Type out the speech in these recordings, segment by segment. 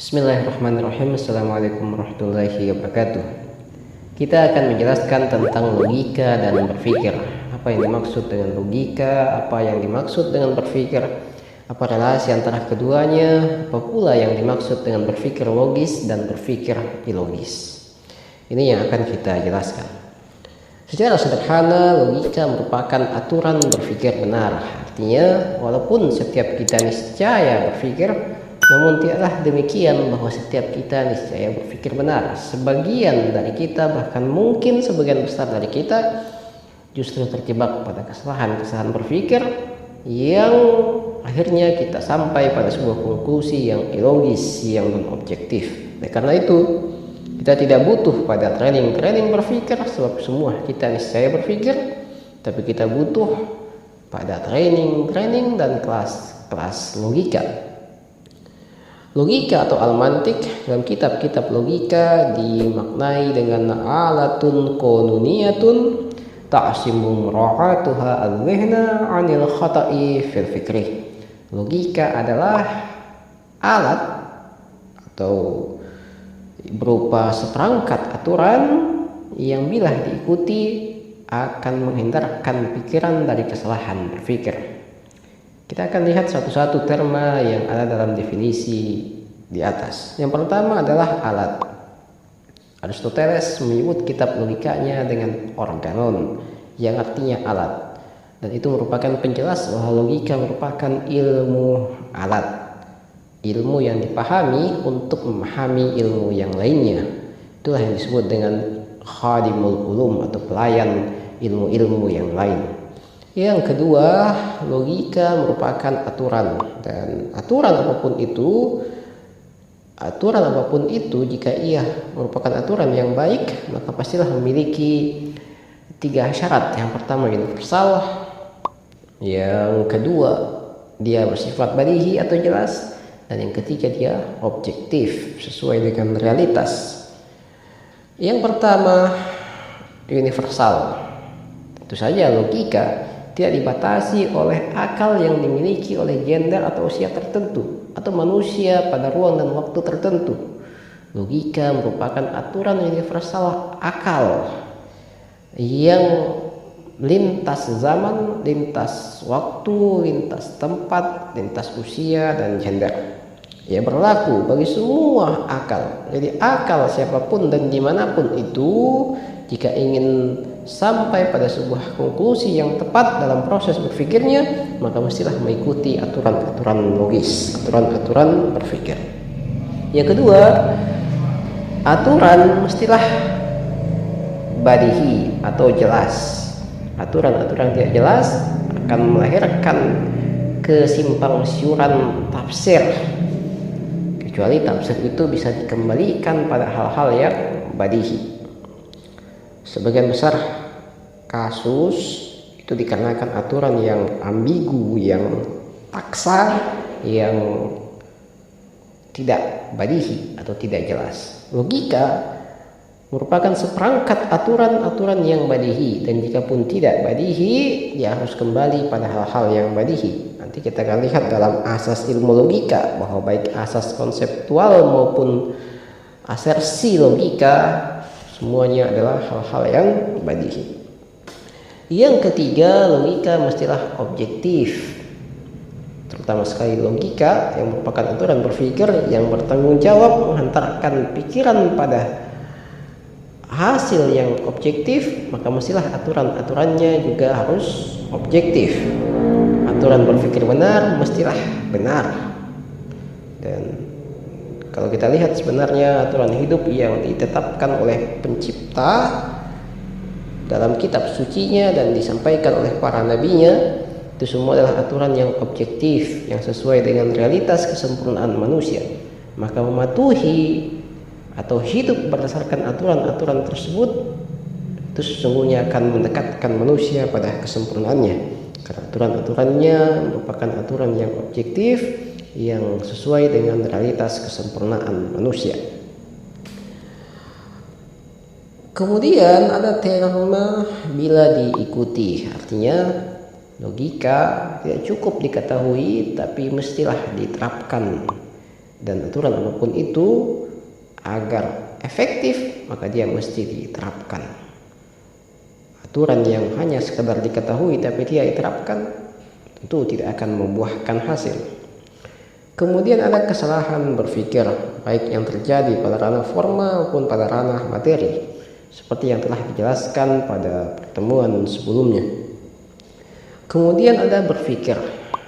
Bismillahirrahmanirrahim. Assalamualaikum warahmatullahi wabarakatuh. Kita akan menjelaskan tentang logika dan berpikir. Apa yang dimaksud dengan logika, apa yang dimaksud dengan berpikir, apa relasi antara keduanya, apa pula yang dimaksud dengan berpikir logis dan berpikir ilogis. Ini yang akan kita jelaskan. Secara sederhana, logika merupakan aturan berpikir benar. Artinya, walaupun setiap kita niscaya berpikir, namun tidaklah demikian bahwa setiap kita niscaya berpikir benar. Sebagian dari kita, bahkan mungkin sebagian besar dari kita, justru terjebak pada kesalahan-kesalahan berpikir yang akhirnya kita sampai pada sebuah konklusi yang ilogis, yang non objektif. Oleh karena itu, kita tidak butuh pada training berpikir, sebab semua kita niscaya berpikir, tapi kita butuh pada training dan kelas logika. Logika atau al-mantik dalam kitab-kitab logika dimaknai dengan alatun qanuniyatun ta'simu ra'atuha al-dhihna 'anil khata'i fil fikri. Logika adalah alat atau berupa seperangkat aturan yang bila diikuti akan menghindarkan pikiran dari kesalahan berpikir. Kita akan lihat satu-satu terma yang ada dalam definisi di atas. Yang pertama adalah alat. Aristoteles menyebut kitab logikanya dengan organon, yang artinya alat. Dan itu merupakan penjelas bahwa logika merupakan ilmu alat. Ilmu yang dipahami untuk memahami ilmu yang lainnya. Itulah yang disebut dengan khadimul ulum atau pelayan ilmu-ilmu yang lain. Yang kedua, logika merupakan aturan, dan aturan apapun itu jika ia merupakan aturan yang baik, maka pastilah memiliki 3 syarat. Yang pertama universal, yang kedua dia bersifat badihi atau jelas, dan yang ketiga dia objektif sesuai dengan realitas. Yang pertama universal. Tentu saja logika tidak dibatasi oleh akal yang dimiliki oleh gender atau usia tertentu atau manusia pada ruang dan waktu tertentu. Logika merupakan aturan universal akal yang lintas zaman, lintas waktu, lintas tempat, lintas usia dan gender. Ia berlaku bagi semua akal. Jadi akal siapapun dan dimanapun itu, jika ingin sampai pada sebuah konklusi yang tepat dalam proses berpikirnya, maka mestilah mengikuti aturan-aturan logis, aturan-aturan berpikir. Yang kedua, aturan mestilah badihi atau jelas. Aturan-aturan tidak jelas akan melahirkan kesimpang siuran tafsir, kecuali tafsir itu bisa dikembalikan pada hal-hal yang badihi. Sebagian besar kasus itu dikarenakan aturan yang ambigu, yang paksa, yang tidak badihi atau tidak jelas. Logika merupakan seperangkat aturan-aturan yang badihi, dan jika pun tidak badihi, dia harus kembali pada hal-hal yang badihi. Nanti kita akan lihat dalam asas ilmu logika bahwa baik asas konseptual maupun asersi logika semuanya adalah hal-hal yang badihi. Yang ketiga, logika mestilah objektif. Terutama sekali logika yang merupakan aturan berpikir yang bertanggung jawab menghantarkan pikiran pada hasil yang objektif, maka mestilah aturan-aturannya juga harus objektif. Aturan berpikir benar mestilah benar. Dan kalau kita lihat sebenarnya aturan hidup yang ditetapkan oleh pencipta dalam kitab sucinya dan disampaikan oleh para nabinya, itu semua adalah aturan yang objektif, yang sesuai dengan realitas kesempurnaan manusia. Maka mematuhi atau hidup berdasarkan aturan-aturan tersebut itu sesungguhnya akan mendekatkan manusia pada kesempurnaannya, karena aturan-aturannya merupakan aturan yang objektif, yang sesuai dengan realitas kesempurnaan manusia. Kemudian ada terma bila diikuti, artinya logika tidak cukup diketahui tapi mestilah diterapkan. Dan aturan apapun itu agar efektif maka dia mesti diterapkan. Aturan yang hanya sekedar diketahui tapi tidak diterapkan tentu tidak akan membuahkan hasil. Kemudian ada kesalahan berpikir baik yang terjadi pada ranah forma maupun pada ranah materi, seperti yang telah dijelaskan pada pertemuan sebelumnya. Kemudian ada berpikir,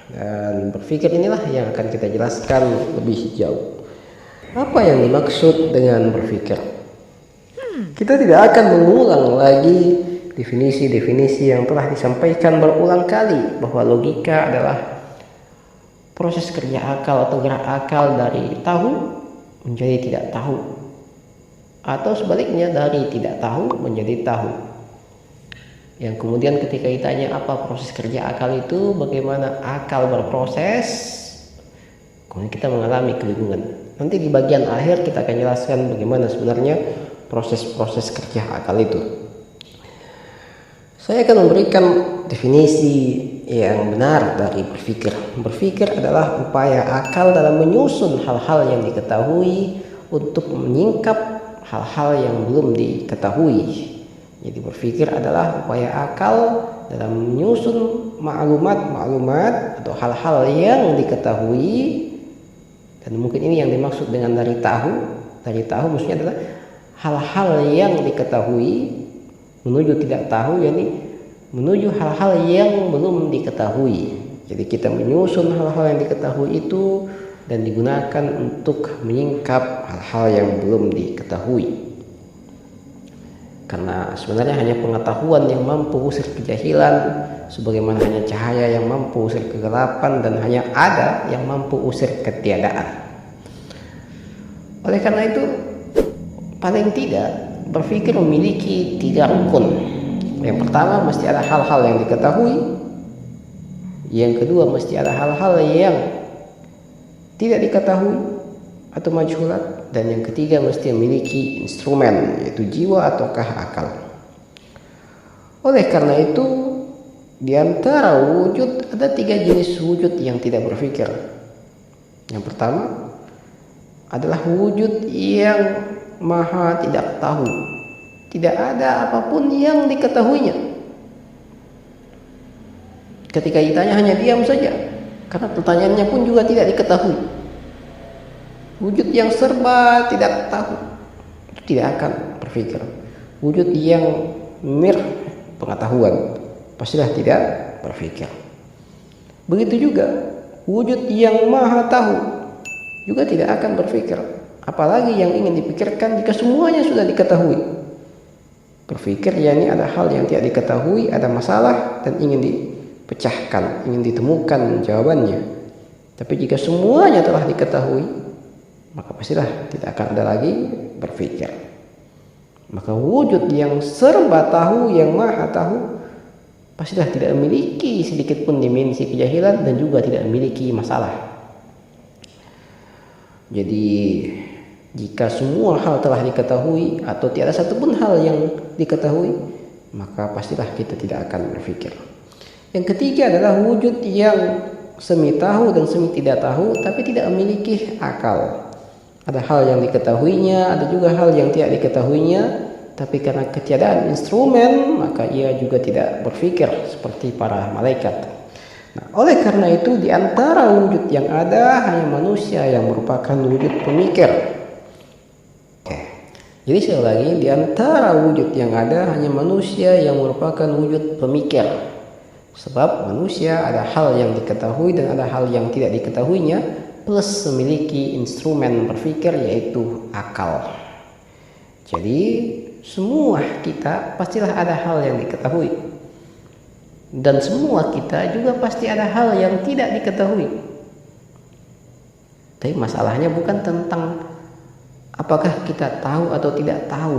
dan berpikir inilah yang akan kita jelaskan lebih jauh. Apa yang dimaksud dengan berpikir? Kita tidak akan mengulang lagi definisi-definisi yang telah disampaikan berulang kali, bahwa logika adalah proses kerja akal atau gerak akal dari tahu menjadi tidak tahu, atau sebaliknya dari tidak tahu menjadi tahu. Yang kemudian ketika ditanya apa proses kerja akal itu, bagaimana akal berproses, kemudian kita mengalami kebingungan. Nanti di bagian akhir kita akan jelaskan bagaimana sebenarnya proses-proses kerja akal itu. Saya akan memberikan definisi yang benar dari berpikir. Berpikir adalah upaya akal dalam menyusun hal-hal yang diketahui untuk menyingkap hal-hal yang belum diketahui. Jadi berpikir adalah upaya akal dalam menyusun maklumat atau hal-hal yang diketahui. Dan mungkin ini yang dimaksud dengan dari tahu. Dari tahu maksudnya adalah hal-hal yang diketahui menuju tidak tahu, yakni menuju hal-hal yang belum diketahui. Jadi kita menyusun hal-hal yang diketahui itu dan digunakan untuk menyingkap hal-hal yang belum diketahui. Karena sebenarnya hanya pengetahuan yang mampu usir kejahilan, sebagaimana hanya cahaya yang mampu usir kegelapan, dan hanya ada yang mampu usir ketiadaan. Oleh karena itu, paling tidak berpikir memiliki 3 rukun. Yang pertama, mesti ada hal-hal yang diketahui. Yang kedua, mesti ada hal-hal yang tidak diketahui atau majhulat. Dan yang ketiga, mesti memiliki instrumen, yaitu jiwa ataukah akal. Oleh karena itu, di antara wujud ada 3 jenis wujud yang tidak berpikir. Yang pertama adalah wujud yang maha tidak tahu. Tidak ada apapun yang diketahuinya. Ketika ditanya hanya diam saja, karena pertanyaannya pun juga tidak diketahui. Wujud yang serba tidak tahu itu tidak akan berpikir. Wujud yang pengetahuan pastilah tidak berpikir. Begitu juga wujud yang maha tahu juga tidak akan berpikir. Apalagi yang ingin dipikirkan jika semuanya sudah diketahui. Berpikir yakni ada hal yang tidak diketahui, ada masalah dan ingin dipecahkan, ingin ditemukan jawabannya. Tapi jika semuanya telah diketahui, maka pastilah tidak akan ada lagi berpikir. Maka wujud yang serba tahu, yang maha tahu, pastilah tidak memiliki sedikit pun dimensi kejahilan dan juga tidak memiliki masalah. Jadi jika semua hal telah diketahui atau tiada satupun hal yang diketahui, maka pastilah kita tidak akan berpikir. Yang ketiga adalah wujud yang semi tahu dan semi tidak tahu, tapi tidak memiliki akal. Ada hal yang diketahuinya, ada juga hal yang tidak diketahuinya, tapi karena ketiadaan instrumen, maka ia juga tidak berpikir seperti para malaikat. Nah, oleh karena itu, di antara wujud yang ada hanya manusia yang merupakan wujud pemikir. Jadi sekali lagi, di antara wujud yang ada hanya manusia yang merupakan wujud pemikir. Sebab manusia ada hal yang diketahui dan ada hal yang tidak diketahuinya, plus memiliki instrumen berpikir yaitu akal. Jadi semua kita pastilah ada hal yang diketahui, dan semua kita juga pasti ada hal yang tidak diketahui. Tapi masalahnya bukan tentang apakah kita tahu atau tidak tahu,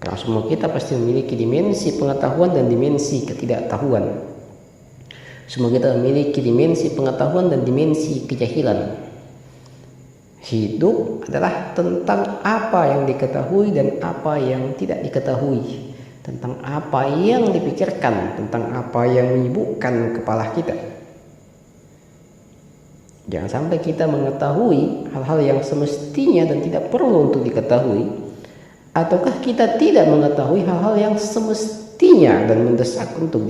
karena semua kita pasti memiliki dimensi pengetahuan dan dimensi ketidaktahuan. Semua kita memiliki dimensi pengetahuan dan dimensi kejahilan. Hidup adalah tentang apa yang diketahui dan apa yang tidak diketahui, tentang apa yang dipikirkan, tentang apa yang menyibukkan kepala kita. Jangan sampai kita mengetahui hal-hal yang semestinya dan tidak perlu untuk diketahui, ataukah kita tidak mengetahui hal-hal yang semestinya dan mendesak untuk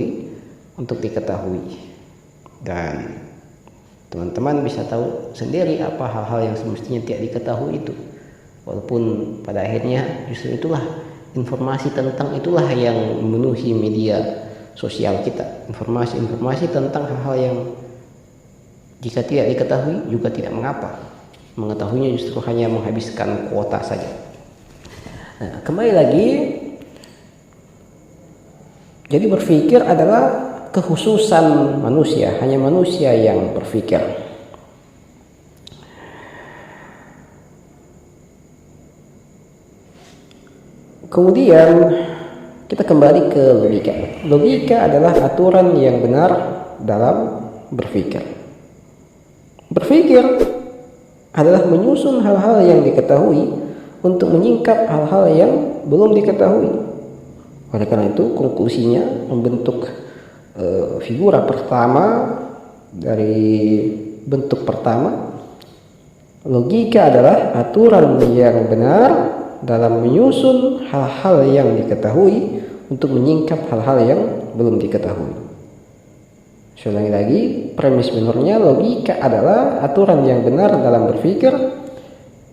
diketahui. Dan teman-teman bisa tahu sendiri apa hal-hal yang semestinya tidak diketahui itu. Walaupun pada akhirnya justru itulah informasi tentang itulah yang memenuhi media sosial kita. Informasi-informasi tentang hal-hal yang jika tidak diketahui juga tidak mengapa. Mengetahuinya justru hanya menghabiskan kuota saja. Nah, kembali lagi, jadi berpikir adalah kekhususan manusia, hanya manusia yang berpikir. Kemudian kita kembali ke logika. Logika adalah aturan yang benar dalam berpikir. Berpikir adalah menyusun hal-hal yang diketahui untuk menyingkap hal-hal yang belum diketahui. Oleh karena itu, konklusinya membentuk figura pertama dari bentuk pertama. Logika adalah aturan yang benar dalam menyusun hal-hal yang diketahui untuk menyingkap hal-hal yang belum diketahui. Saya ulangi lagi, premis minornya logika adalah aturan yang benar dalam berpikir.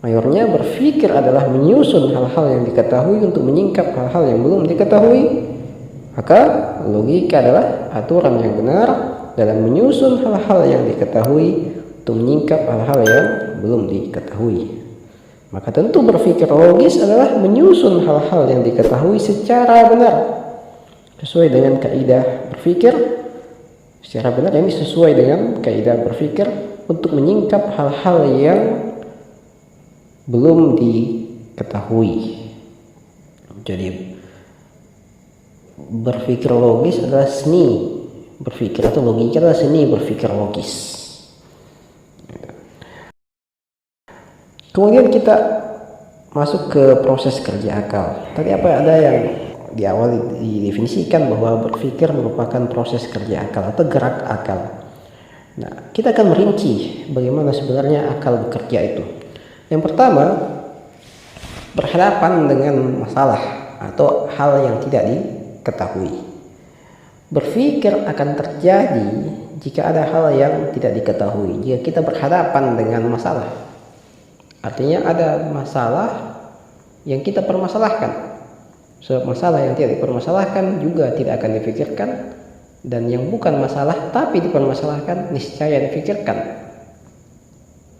Mayornya berpikir adalah menyusun hal-hal yang diketahui untuk menyingkap hal-hal yang belum diketahui. Maka logika adalah aturan yang benar dalam menyusun hal-hal yang diketahui untuk menyingkap hal-hal yang belum diketahui. Maka tentu berpikir logis adalah menyusun hal-hal yang diketahui secara benar sesuai dengan kaidah berpikir. Secara benar ini sesuai dengan kaidah berpikir untuk menyingkap hal-hal yang belum diketahui. Jadi berpikir logis adalah seni berpikir, atau logika adalah seni berpikir logis. Kemudian kita masuk ke proses kerja akal. Tadi ada yang di awal didefinisikan bahwa berpikir merupakan proses kerja akal atau gerak akal. Nah, kita akan merinci bagaimana sebenarnya akal bekerja itu. Yang pertama, berhadapan dengan masalah atau hal yang tidak diketahui. Berpikir akan terjadi jika ada hal yang tidak diketahui. Jika kita berhadapan dengan masalah, artinya ada masalah yang kita permasalahkan. Sebab masalah yang tidak dipermasalahkan juga tidak akan dipikirkan, dan yang bukan masalah tapi dipermasalahkan niscaya dipikirkan.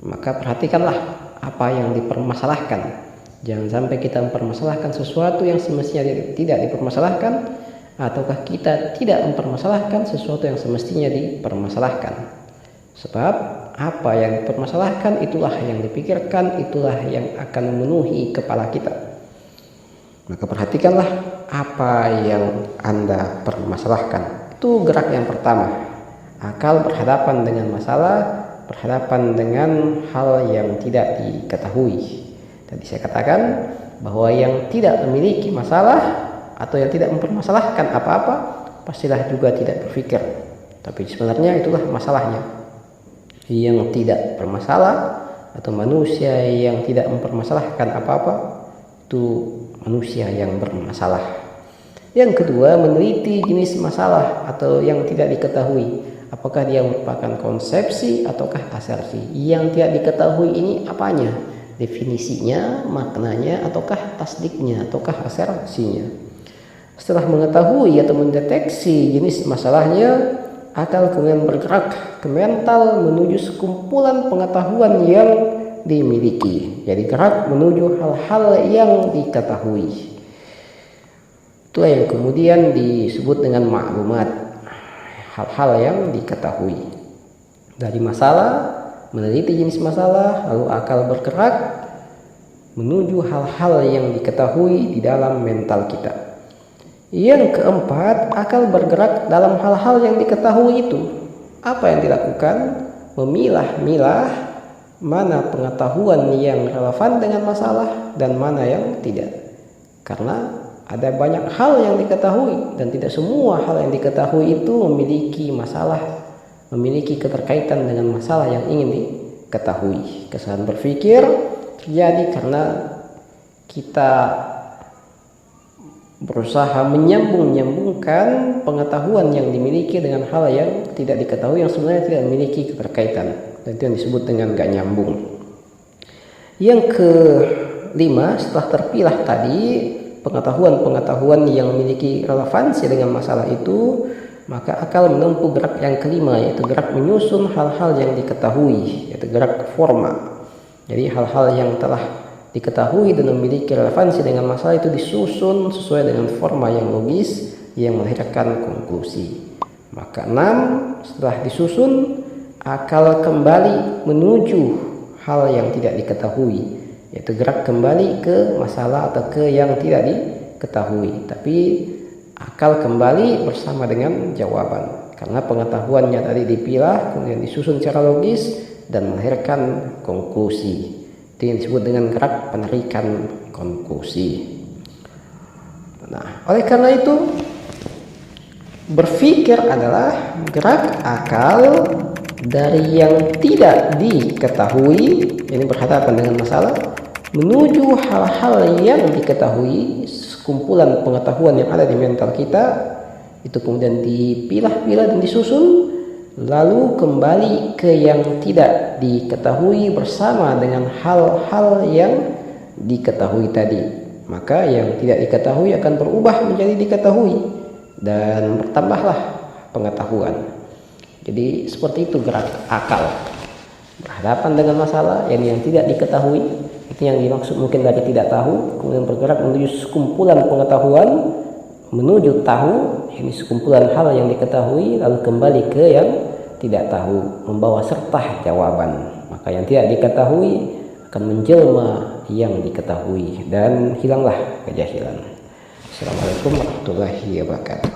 Maka perhatikanlah apa yang dipermasalahkan. Jangan sampai kita mempermasalahkan sesuatu yang semestinya tidak dipermasalahkan, ataukah kita tidak mempermasalahkan sesuatu yang semestinya dipermasalahkan. Sebab apa yang dipermasalahkan itulah yang dipikirkan, itulah yang akan memenuhi kepala kita. Maka perhatikanlah apa yang Anda permasalahkan. Itu gerak yang pertama. Akal berhadapan dengan masalah, berhadapan dengan hal yang tidak diketahui. Tadi saya katakan bahwa yang tidak memiliki masalah atau yang tidak mempermasalahkan apa-apa pastilah juga tidak berpikir. Tapi sebenarnya itulah masalahnya. Yang tidak bermasalah atau manusia yang tidak mempermasalahkan apa-apa itu manusia yang bermasalah. Yang kedua, meneliti jenis masalah atau yang tidak diketahui. Apakah dia merupakan konsepsi ataukah asersi? Yang tidak diketahui ini apanya? Definisinya, maknanya, ataukah tasdiknya, ataukah asersinya? Setelah mengetahui atau mendeteksi jenis masalahnya, akal kemudian bergerak ke mental menuju sekumpulan pengetahuan yang dimiliki. Jadi gerak menuju hal-hal yang diketahui. Itulah yang kemudian disebut dengan maklumat, hal-hal yang diketahui. Dari masalah, meneliti jenis masalah, lalu akal bergerak menuju hal-hal yang diketahui di dalam mental kita. Yang keempat, akal bergerak dalam hal-hal yang diketahui itu. Apa yang dilakukan? Memilah-milah mana pengetahuan yang relevan dengan masalah dan mana yang tidak. Karena ada banyak hal yang diketahui dan tidak semua hal yang diketahui itu memiliki masalah memiliki keterkaitan dengan masalah yang ingin diketahui. Kesalahan berpikir terjadi karena kita berusaha menyambung-nyambungkan pengetahuan yang dimiliki dengan hal yang tidak diketahui, yang sebenarnya tidak memiliki keterkaitan, dan itu yang disebut dengan gak nyambung. Yang kelima, setelah terpilah tadi pengetahuan-pengetahuan yang memiliki relevansi dengan masalah itu, maka akal menempuh gerak yang kelima, yaitu gerak menyusun hal-hal yang diketahui, yaitu gerak forma. Jadi hal-hal yang telah diketahui dan memiliki relevansi dengan masalah itu disusun sesuai dengan forma yang logis yang melahirkan konklusi. Maka 6, setelah disusun, akal kembali menuju hal yang tidak diketahui, yaitu gerak kembali ke masalah atau ke yang tidak diketahui, tapi akal kembali bersama dengan jawaban karena pengetahuannya tadi dipilah kemudian disusun secara logis dan melahirkan konklusi. Itu yang disebut dengan gerak penarikan konklusi. Nah, oleh karena itu berpikir adalah gerak akal dari yang tidak diketahui, ini berhadapan dengan masalah, menuju hal-hal yang diketahui. Kumpulan pengetahuan yang ada di mental kita itu kemudian dipilah-pilah dan disusun, lalu kembali ke yang tidak diketahui bersama dengan hal-hal yang diketahui tadi. Maka yang tidak diketahui akan berubah menjadi diketahui dan bertambahlah pengetahuan. Jadi seperti itu gerak akal, berhadapan dengan masalah yang tidak diketahui, itu yang dimaksud mungkin dari tidak tahu, kemudian bergerak menuju sekumpulan pengetahuan, menuju tahu, ini sekumpulan hal yang diketahui, lalu kembali ke yang tidak tahu, membawa serta jawaban. Maka yang tidak diketahui akan menjelma yang diketahui dan hilanglah kejahilan. Assalamualaikum warahmatullahi wabarakatuh.